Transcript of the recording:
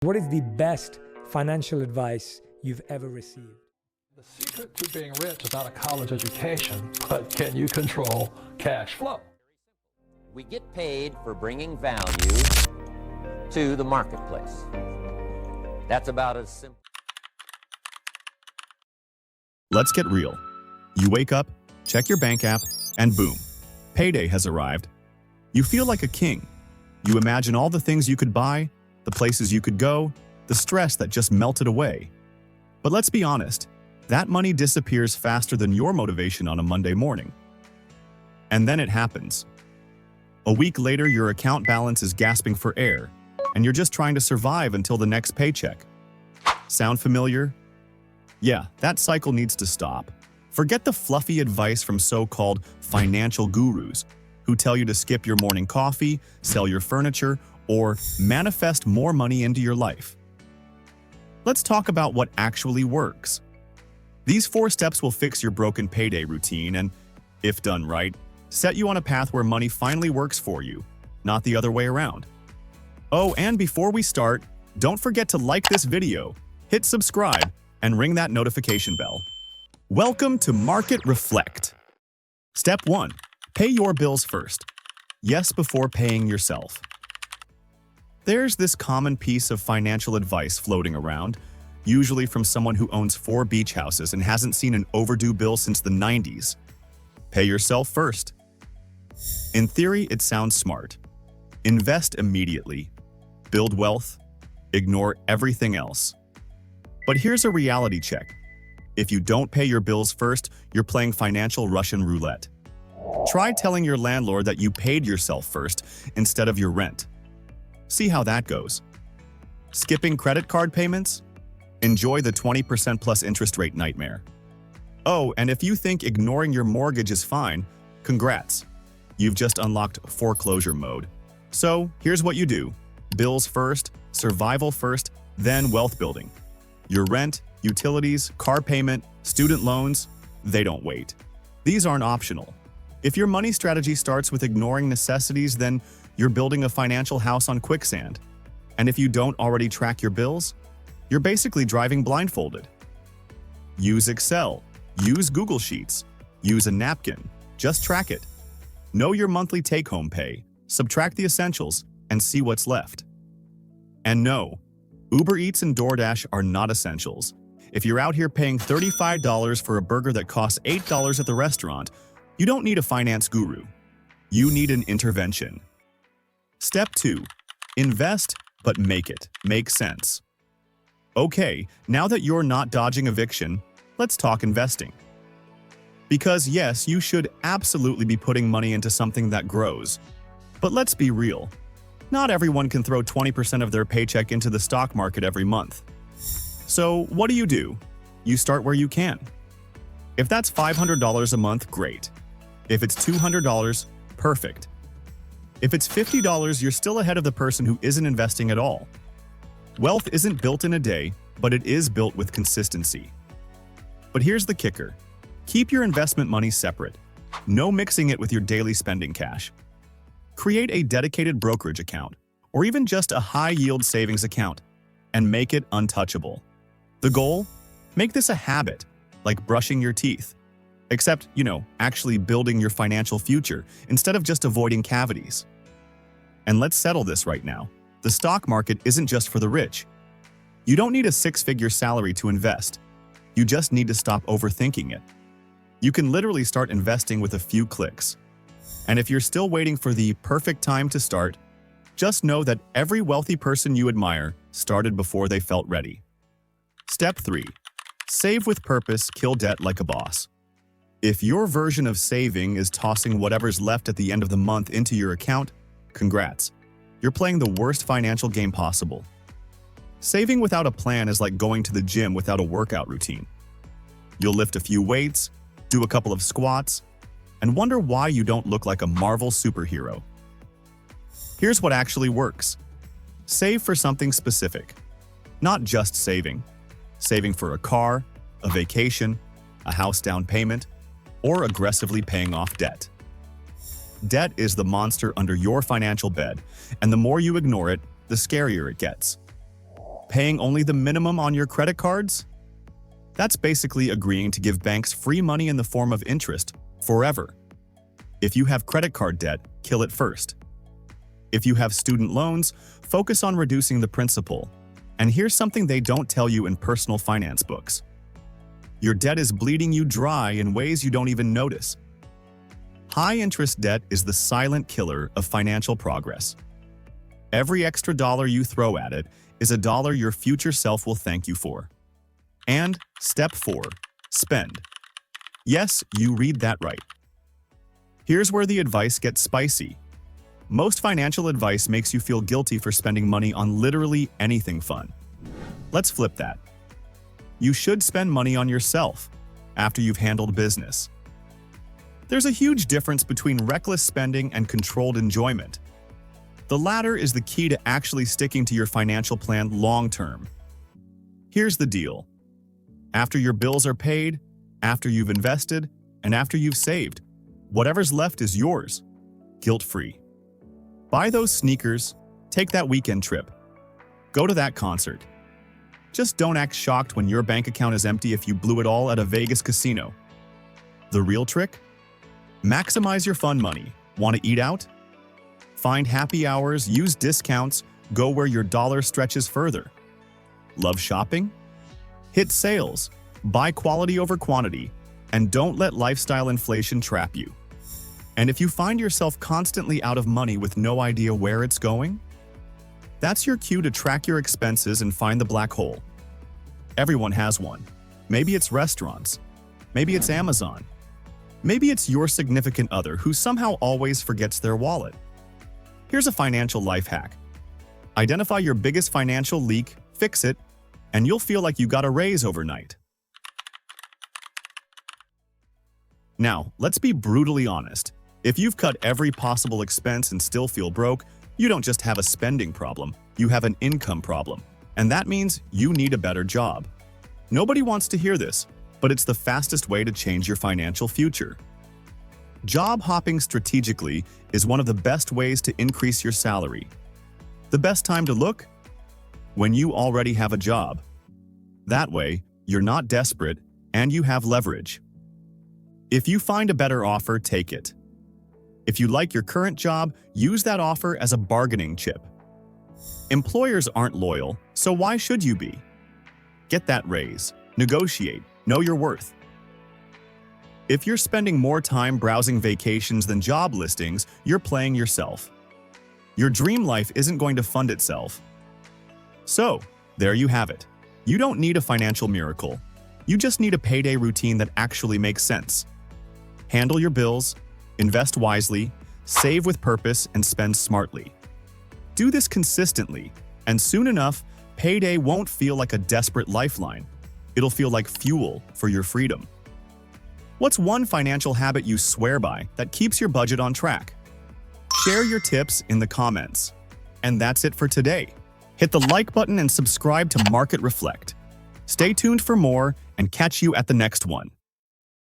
What is the best financial advice you've ever received? The secret to being rich is not a college education, but can you control cash flow? We get paid for bringing value to the marketplace. That's about as simple. Let's get real. You wake up, check your bank app, and boom, payday has arrived. You feel like a king. You imagine all the things you could buy, the places you could go, the stress that just melted away. But let's be honest, that money disappears faster than your motivation on a Monday morning. And then it happens. A week later, your account balance is gasping for air, and you're just trying to survive until the next paycheck. Sound familiar? Yeah, that cycle needs to stop. Forget the fluffy advice from so-called financial gurus who tell you to skip your morning coffee, sell your furniture, or manifest more money into your life. Let's talk about what actually works. These 4 steps will fix your broken payday routine and, if done right, set you on a path where money finally works for you, not the other way around. Oh, and before we start, don't forget to like this video, hit subscribe, and ring that notification bell. Welcome to Market Reflect. Step 1. Pay your bills first. Yes, before paying yourself. There's this common piece of financial advice floating around, usually from someone who owns 4 beach houses and hasn't seen an overdue bill since the 90s. Pay yourself first. In theory, it sounds smart. Invest immediately. Build wealth. Ignore everything else. But here's a reality check. If you don't pay your bills first, you're playing financial Russian roulette. Try telling your landlord that you paid yourself first instead of your rent. See how that goes. Skipping credit card payments? Enjoy the 20% plus interest rate nightmare. Oh, and if you think ignoring your mortgage is fine, congrats. You've just unlocked foreclosure mode. So here's what you do. Bills first, survival first, then wealth building. Your rent, utilities, car payment, student loans, they don't wait. These aren't optional. If your money strategy starts with ignoring necessities, then you're building a financial house on quicksand. And if you don't already track your bills, you're basically driving blindfolded. Use Excel. Use Google Sheets. Use a napkin. Just track it. Know your monthly take-home pay. Subtract the essentials and see what's left. And no, Uber Eats and DoorDash are not essentials. If you're out here paying $35 for a burger that costs $8 at the restaurant, you don't need a finance guru. You need an intervention. Step 2. Invest, but make it make sense. Okay, now that you're not dodging eviction, let's talk investing. Because yes, you should absolutely be putting money into something that grows. But let's be real. Not everyone can throw 20% of their paycheck into the stock market every month. So what do? You start where you can. If that's $500 a month, great. If it's $200, perfect. If it's $50, you're still ahead of the person who isn't investing at all. Wealth isn't built in a day, but it is built with consistency. But here's the kicker. Keep your investment money separate. No mixing it with your daily spending cash. Create a dedicated brokerage account, or even just a high-yield savings account, and make it untouchable. The goal? Make this a habit, like brushing your teeth. Except, actually building your financial future instead of just avoiding cavities. And let's settle this right now. The stock market isn't just for the rich. You don't need a 6-figure salary to invest. You just need to stop overthinking it. You can literally start investing with a few clicks. And if you're still waiting for the perfect time to start, just know that every wealthy person you admire started before they felt ready. Step 3. Save with purpose, kill debt like a boss. If your version of saving is tossing whatever's left at the end of the month into your account, congrats. You're playing the worst financial game possible. Saving without a plan is like going to the gym without a workout routine. You'll lift a few weights, do a couple of squats, and wonder why you don't look like a Marvel superhero. Here's what actually works. Save for something specific. Not just saving. Saving for a car, a vacation, a house down payment, or aggressively paying off debt. Debt is the monster under your financial bed, and the more you ignore it, the scarier it gets. Paying only the minimum on your credit cards? That's basically agreeing to give banks free money in the form of interest forever. If you have credit card debt, kill it first. If you have student loans, focus on reducing the principal. And here's something they don't tell you in personal finance books. Your debt is bleeding you dry in ways you don't even notice. High-interest debt is the silent killer of financial progress. Every extra dollar you throw at it is a dollar your future self will thank you for. And step 4, spend. Yes, you read that right. Here's where the advice gets spicy. Most financial advice makes you feel guilty for spending money on literally anything fun. Let's flip that. You should spend money on yourself after you've handled business. There's a huge difference between reckless spending and controlled enjoyment. The latter is the key to actually sticking to your financial plan long-term. Here's the deal. After your bills are paid, after you've invested, and after you've saved, whatever's left is yours, guilt-free. Buy those sneakers, take that weekend trip, go to that concert. Just don't act shocked when your bank account is empty if you blew it all at a Vegas casino. The real trick? Maximize your fun money. Want to eat out? Find happy hours, use discounts, go where your dollar stretches further. Love shopping? Hit sales, buy quality over quantity, and don't let lifestyle inflation trap you. And if you find yourself constantly out of money with no idea where it's going, that's your cue to track your expenses and find the black hole. Everyone has one. Maybe it's restaurants. Maybe it's Amazon. Maybe it's your significant other who somehow always forgets their wallet. Here's a financial life hack. Identify your biggest financial leak, fix it, and you'll feel like you got a raise overnight. Now, let's be brutally honest. If you've cut every possible expense and still feel broke, you don't just have a spending problem, you have an income problem. And that means you need a better job. Nobody wants to hear this, but it's the fastest way to change your financial future. Job hopping strategically is one of the best ways to increase your salary. The best time to look? When you already have a job. That way, you're not desperate and you have leverage. If you find a better offer, take it. If you like your current job, use that offer as a bargaining chip. Employers aren't loyal, so why should you be? Get that raise, negotiate, know your worth. If you're spending more time browsing vacations than job listings, you're playing yourself. Your dream life isn't going to fund itself. So, there you have it. You don't need a financial miracle. You just need a payday routine that actually makes sense. Handle your bills, invest wisely, save with purpose, and spend smartly. Do this consistently, and soon enough, payday won't feel like a desperate lifeline. It'll feel like fuel for your freedom. What's one financial habit you swear by that keeps your budget on track? Share your tips in the comments. And that's it for today. Hit the like button and subscribe to Market Reflect. Stay tuned for more and catch you at the next one.